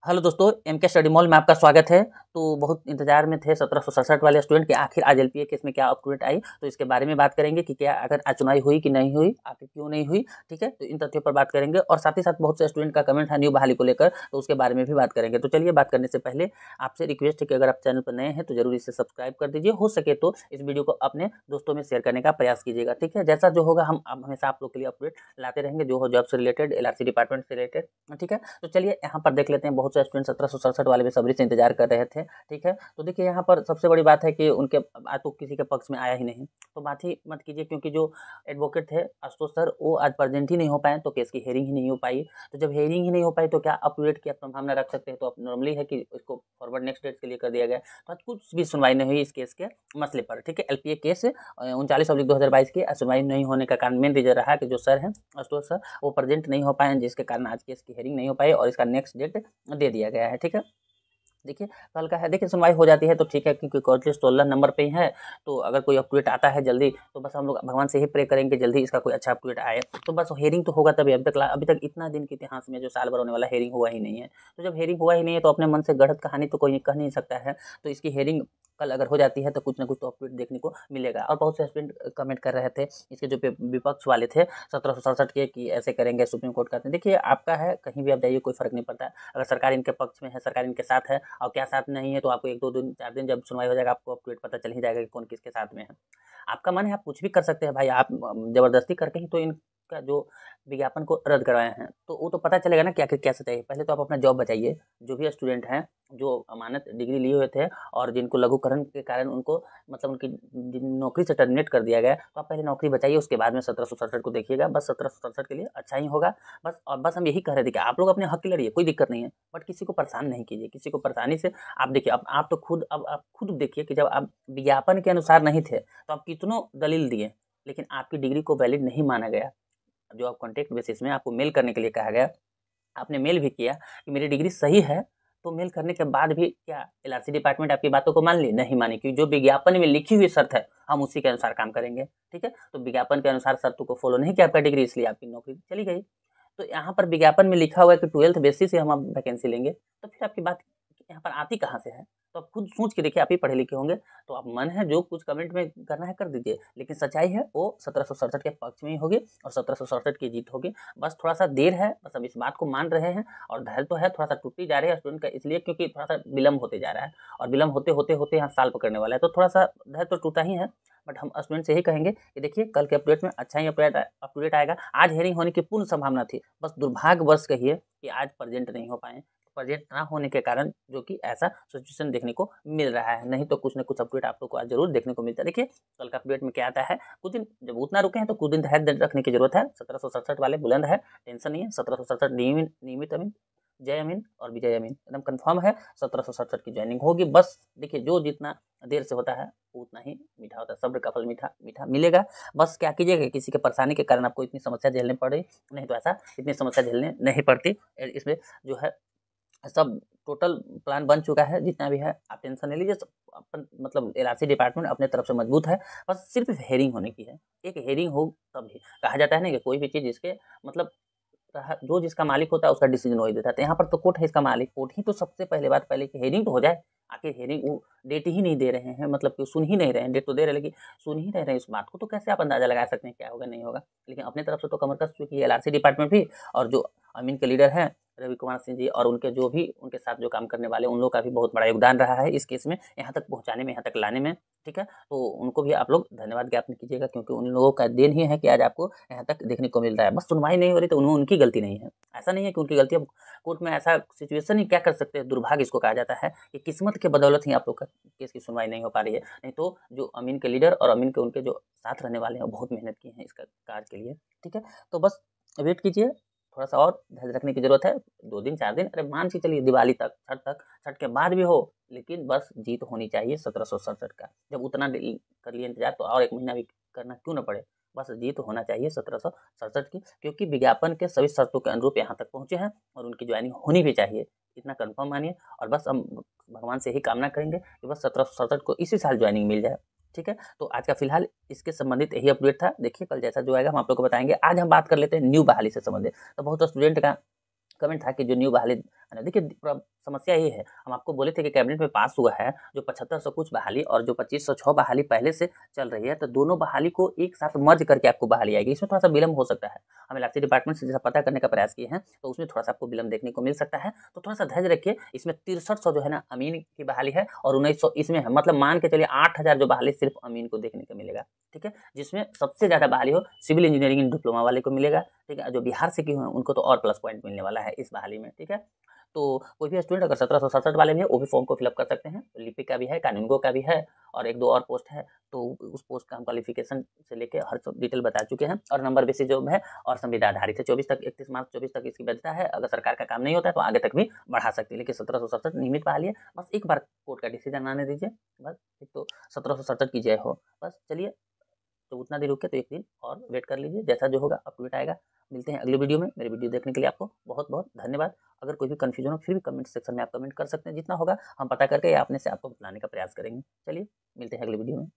Hello दोस्तों, MK study mall में आपका स्वागत है। तो बहुत इंतजार में थे 1767 वाले स्टूडेंट कि आखिर आज एलपीए केस में क्या अपडेट आई, तो इसके बारे में बात करेंगे कि क्या अगर आज सुनवाई हुई कि नहीं हुई, आखिर क्यों नहीं हुई। ठीक है, तो इन तथ्यों पर बात करेंगे और साथ ही साथ बहुत से स्टूडेंट का कमेंट है न्यू बहाली को लेकर, तो उसके बारे में भी बात करेंगे। तो चलिए, बात करने से पहले आपसे रिक्वेस्ट है कि अगर आप चैनल पर नए हैं तो जरूर इसे सब्सक्राइब कर दीजिए। हो सके तो इस वीडियो को अपने दोस्तों में शेयर करने का प्रयास कीजिएगा। ठीक है, जैसा जो होगा हम हमेशा आप लोग के लिए अपडेट लाते रहेंगे, जो हो जॉब से रिलेटेड, एलआरसी डिपार्टमेंट से रिलेटेड। ठीक है, तो चलिए यहाँ पर देख लेते हैं। बहुत से स्टूडेंट 1767 वाले बेसब्री से इंतजार कर रहे थे। ठीक है, तो देखिए यहाँ पर सबसे बड़ी बात है कि उनके आज तो किसी के पक्ष में आया ही नहीं, तो बात ही मत कीजिए, क्योंकि जो एडवोकेट थे आशुतोष सर, वो आज प्रेजेंट ही नहीं हो पाए, तो केस की हेयरिंग ही नहीं हो पाई। तो जब हेयरिंग ही नहीं हो पाई तो क्या अपडेट की आप संभावना रख सकते हैं? तो नॉर्मली है कि इसको फॉरवर्ड नेक्स्ट डेट के लिए कर दिया गया। तो आज कुछ भी सुनवाई नहीं हुई इस केस के मसले पर। ठीक है, एलपीए केस 39/2022 की सुनवाई नहीं होने का कारण मेन रीजन रहा कि जो सर हैं आशुतोष सर, वो प्रेजेंट नहीं हो पाए, जिसके कारण आज केस की हेयरिंग नहीं हो पाई और इसका नेक्स्ट डेट दे दिया गया है। ठीक है, देखिए कल का है, देखिए सुनवाई हो जाती है तो ठीक है, क्योंकि कोर्ट लिस्ट 16 नंबर पे ही है। तो अगर कोई अपडेट आता है जल्दी, तो बस हम लोग भगवान से ही प्रे करेंगे जल्दी इसका कोई अच्छा अपडेट आए। तो बस हेयरिंग तो होगा तभी। अभी तक इतना दिन के इतिहास में जो साल भर होने वाला हेयरिंग हुआ ही नहीं है। तो जब हेयरिंग हुआ ही नहीं है तो अपने मन से गढ़त कहानी तो कोई कह नहीं सकता है। तो इसकी हेयरिंग कल अगर हो जाती है तो कुछ ना कुछ तो अपडेट देखने को मिलेगा। और बहुत से स्टूडेंट कमेंट कर रहे थे इसके जो विपक्ष वाले थे 1767 के, कि ऐसे करेंगे सुप्रीम कोर्ट करते हैं। देखिए आपका है, कहीं भी आप जाइए कोई फर्क नहीं पड़ता। अगर सरकार इनके पक्ष में है, सरकार इनके साथ है, और क्या साथ नहीं है, तो आपको 1-2 दिन 4 दिन जब सुनवाई हो जाएगा आपको अपडेट पता चल ही जाएगा कि कौन किसके साथ में है। आपका मन है, आप कुछ भी कर सकते हैं भाई। आप जबरदस्ती करके ही तो इनका जो विज्ञापन को रद्द करवाए हैं, तो वो तो पता चलेगा ना कि आखिर क्या सच्चाई है। पहले तो आप अपना जॉब बचाइए। जो भी स्टूडेंट हैं जो अमानत डिग्री लिए हुए थे और जिनको लघुकरण के कारण उनको मतलब उनकी नौकरी से टर्मिनेट कर दिया गया, तो आप पहले नौकरी बचाइए, उसके बाद में 1767 को देखिएगा। बस 1767 के लिए अच्छा ही होगा। बस और बस हम यही कह रहे थे कि आप लोग अपने हक के लड़िए, कोई दिक्कत नहीं है, बट किसी को परेशान नहीं कीजिए। किसी को परेशानी से आप देखिए, अब आप तो खुद, अब आप खुद देखिए कि जब आप विज्ञापन के अनुसार नहीं थे तो आप कितनों दलील दिए, लेकिन आपकी डिग्री को वैलिड नहीं माना गया। जो आप कॉन्ट्रैक्ट बेसिस में आपको मेल करने के लिए कहा गया, आपने मेल भी किया कि मेरी डिग्री सही है, तो मेल करने के बाद भी क्या एलआरसी डिपार्टमेंट आपकी बातों को मान ली? नहीं मानी, क्योंकि जो विज्ञापन में लिखी हुई शर्त है हम उसी के अनुसार काम करेंगे। ठीक है, तो विज्ञापन के अनुसार शर्तों को फॉलो नहीं किया आपका डिग्री, इसलिए आपकी नौकरी चली गई। तो यहाँ पर विज्ञापन में लिखा हुआ है कि 12th बेसिस से हम आप वैकेंसी लेंगे, तो फिर आपकी बात यहाँ पर आती कहाँ से है? तो आप खुद सोच के देखिए, आप ही पढ़े लिखे होंगे, तो आप मन है जो कुछ कमेंट में करना है कर दीजिए, लेकिन सच्चाई है वो 1767 के पक्ष में ही होगी और 1767 की जीत होगी। बस थोड़ा सा देर है, बस हम इस बात को मान रहे हैं। और धैर्य तो है, थोड़ा सा टूटती जा रही है स्टूडेंट का, इसलिए क्योंकि थोड़ा सा विलम्ब होते जा रहा है, और विलम्ब होते होते होते यहाँ साल पकड़ने वाला है, तो थोड़ा सा धैर्य तो टूटा ही है। बट हम स्टूडेंट से यही कहेंगे कि देखिए कल के अपडेट में अच्छा ही अपडेट आएगा। आज हेयरिंग होने की पूर्ण संभावना थी, बस दुर्भाग्यवश कहिए कि आज प्रेजेंट नहीं हो पाए। प्रेजेंट ना होने के कारण जो कि ऐसा सिचुएशन देखने को मिल रहा है, नहीं तो कुछ ना कुछ अपडेट आप लोग को आज जरूर देखने को मिलता है। देखिए कल का अपडेट में क्या आता है, कुछ दिन जब उतना रुके हैं तो कुछ दिन धैर्य रखने की जरूरत है। 1767 वाले बुलंद है, टेंशन नहीं है। 1767 नियमित अमीन, जय अमीन और विजय अमीन एकदम कंफर्म है। 1767 की ज्वाइनिंग होगी। बस देखिए, जो जितना देर से होता है उतना ही मीठा होता है, सब्र का फल मीठा मीठा मिलेगा। बस क्या कीजिएगा, किसी के परेशानी के कारण आपको इतनी समस्या झेलनी पड़ रही, नहीं तो ऐसा इतनी समस्या झेलने नहीं पड़ती। इसमें जो है सब टोटल प्लान बन चुका है, जितना भी है आप टेंशन नहीं लीजिए। अपन मतलब एलआरसी डिपार्टमेंट अपने तरफ से मजबूत है, बस सिर्फ हेयरिंग होने की है। एक हेयरिंग हो तब ही कहा जाता है ना कि कोई भी चीज़ इसके मतलब जो जिसका मालिक होता है उसका डिसीजन वही देता है। तो यहाँ पर तो कोर्ट है इसका मालिक, कोर्ट ही तो सबसे पहले बात पहले कि हेयरिंग तो हो जाए। आखिर हेयरिंग वो डेट ही नहीं दे रहे हैं, मतलब कि सुन ही नहीं रहे हैं। डेट तो दे रहे हैं लेकिन सुन ही नहीं रहे हैं इस बात को, तो कैसे आप अंदाजा लगा सकते हैं क्या होगा नहीं होगा। लेकिन अपने तरफ से तो कमर कस चुकी है एलआरसी डिपार्टमेंट भी, और जो अमीन के लीडर हैं रवि कुमार सिंह जी, और उनके जो भी उनके साथ जो काम करने वाले उन लोगों का भी बहुत बड़ा योगदान रहा है इस केस में, यहाँ तक पहुँचाने में, यहाँ तक लाने में। ठीक है, तो उनको भी आप लोग धन्यवाद ज्ञापन कीजिएगा, क्योंकि उन लोगों का देन ही है कि आज आपको यहाँ तक देखने को मिल रहा है। बस सुनवाई नहीं हो रही तो उनकी गलती नहीं है, ऐसा नहीं है कि उनकी गलती। अब कोर्ट में ऐसा सिचुएशन ही क्या कर सकते हैं, दुर्भाग्य इसको कहा जाता है कि किस्मत के बदौलत ही आप लोग का केस की सुनवाई नहीं हो पा रही है। नहीं तो जो अमीन के लीडर और अमीन के उनके जो साथ रहने वाले हैं वो बहुत मेहनत की हैं इसका कार्य के लिए। ठीक है, तो बस वेट कीजिए, थोड़ा सा और धैर्य रखने की जरूरत है। 2 दिन 4 दिन, अरे मान के चलिए दिवाली तक, छठ तक, छठ के बाद भी हो, लेकिन बस जीत होनी चाहिए 1767 का। जब उतना कर लिए इंतजार तो और 1 महीना भी करना क्यों ना पड़े, बस जीत होना चाहिए 1767 की, क्योंकि विज्ञापन के सभी शर्तों के अनुरूप यहाँ तक पहुँचे हैं और उनकी ज्वाइनिंग होनी भी चाहिए, इतना कंफर्म मानिए। और बस हम भगवान से यही कामना करेंगे कि बस 1767 को इसी साल ज्वाइनिंग मिल जाए। ठीक है, तो आज का फिलहाल इसके संबंधित यही अपडेट था। देखिए कल जैसा जो आएगा हम आप लोग को बताएंगे। आज हम बात कर लेते हैं न्यू बहाली से संबंधित। तो बहुत स्टूडेंट का कमेंट था कि जो न्यू बहाली है ना। देखिए समस्या ये है, हम आपको बोले थे कि कैबिनेट में पास हुआ है जो 7500 कुछ बहाली और जो 2506 बहाली पहले से चल रही है, तो दोनों बहाली को एक साथ मर्ज करके आपको बहाली आएगी। इसमें थोड़ा सा विलम्ब हो सकता है, हम इलाक्सी डिपार्टमेंट से जैसा पता करने का प्रयास किए हैं तो उसमें थोड़ा सा आपको विलम्ब देखने को मिल सकता है, तो थोड़ा सा धैर्य रखिए। इसमें 6300 जो है ना अमीन की बहाली है और 1900 इसमें है, मतलब मान के चलिए 8000 जो बहाली सिर्फ अमीन को देखने को मिलेगा, ठीक है। जिसमें सबसे ज़्यादा बहाली हो सिविल इंजीनियरिंग डिप्लोमा वाले को मिलेगा, ठीक है। जो बिहार से किए हुए हैं उनको तो और प्लस पॉइंट मिलने वाला है इस बहाली में, ठीक है। तो कोई भी स्टूडेंट अगर 1767 वाले भी है वो भी फॉर्म को फिलअप कर सकते हैं। लिपिक का भी है, कानूनगो का भी है और 1-2 और पोस्ट है, तो उस पोस्ट का हम क्वालिफिकेशन से लेके हर सब डिटेल बता चुके हैं और नंबर बेसिस जो है और संविदा आधारित है। 24 तक 31 मार्च 24 तक इसकी वैधता है। अगर सरकार का काम नहीं होता है तो आगे तक भी बढ़ा सकती है, लेकिन 1767 नियमित बहाली है। बस एक बार कोर्ट का डिसीजन आने दीजिए, बस। एक तो 1767 की जय हो, बस। चलिए, तो उतना देर रुके तो एक दिन और वेट कर लीजिए, जैसा जो होगा अपडेट आएगा। मिलते हैं अगली वीडियो में। मेरी वीडियो देखने के लिए आपको बहुत बहुत धन्यवाद। अगर कोई भी कन्फ्यूजन हो फिर भी कमेंट सेक्शन में आप कमेंट कर सकते हैं, जितना होगा हम पता करके या अपने से आपको बताने का प्रयास करेंगे। चलिए, मिलते हैं अगली वीडियो में।